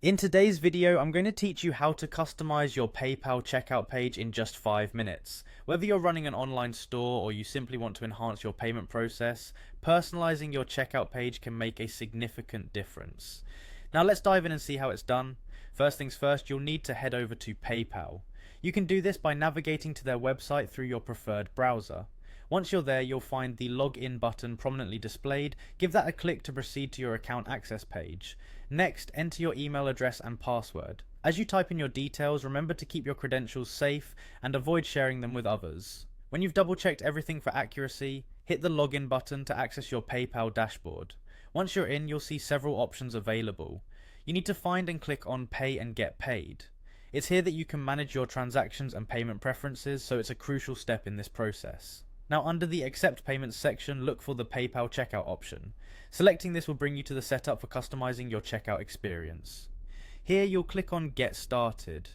In today's video, I'm going to teach you how to customize your PayPal checkout page in just 5 minutes. Whether you're running an online store or you simply want to enhance your payment process, personalizing your checkout page can make a significant difference. Now let's dive in and see how it's done. First things first, you'll need to head over to PayPal. You can do this by navigating to their website through your preferred browser. Once you're there, you'll find the login button prominently displayed. Give that a click to proceed to your account access page. Next, enter your email address and password. As you type in your details, remember to keep your credentials safe and avoid sharing them with others. When you've double checked everything for accuracy, hit the login button to access your PayPal dashboard. Once you're in, you'll see several options available. You need to find and click on Pay and Get Paid. It's here that you can manage your transactions and payment preferences, so it's a crucial step in this process. Now under the Accept Payments section, look for the PayPal checkout option. Selecting this will bring you to the setup for customizing your checkout experience. Here you'll click on Get Started.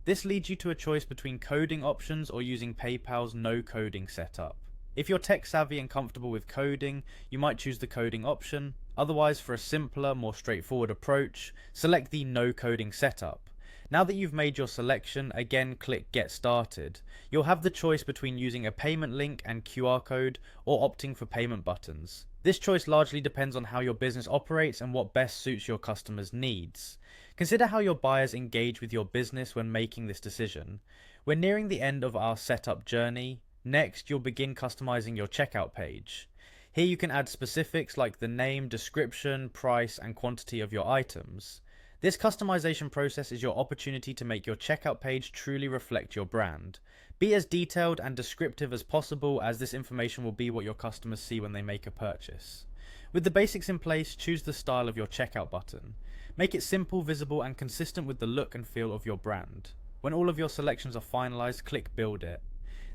This leads you to a choice between coding options or using PayPal's no coding setup. If you're tech savvy and comfortable with coding, you might choose the coding option. Otherwise, for a simpler, more straightforward approach, select the no coding setup. Now that you've made your selection, again click Get Started. You'll have the choice between using a payment link and QR code or opting for payment buttons. This choice largely depends on how your business operates and what best suits your customers' needs. Consider how your buyers engage with your business when making this decision. We're nearing the end of our setup journey. Next, you'll begin customizing your checkout page. Here you can add specifics like the name, description, price, and quantity of your items. This customization process is your opportunity to make your checkout page truly reflect your brand. Be as detailed and descriptive as possible, as this information will be what your customers see when they make a purchase. With the basics in place, choose the style of your checkout button. Make it simple, visible, and consistent with the look and feel of your brand. When all of your selections are finalized, click Build It.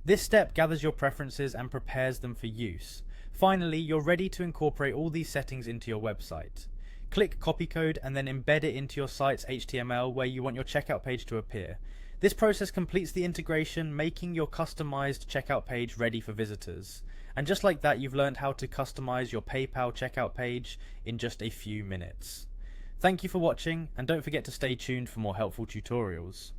This step gathers your preferences and prepares them for use. Finally, you're ready to incorporate all these settings into your website. Click Copy Code and then embed it into your site's HTML where you want your checkout page to appear. This process completes the integration, making your customized checkout page ready for visitors. And just like that, you've learned how to customize your PayPal checkout page in just a few minutes. Thank you for watching, and don't forget to stay tuned for more helpful tutorials.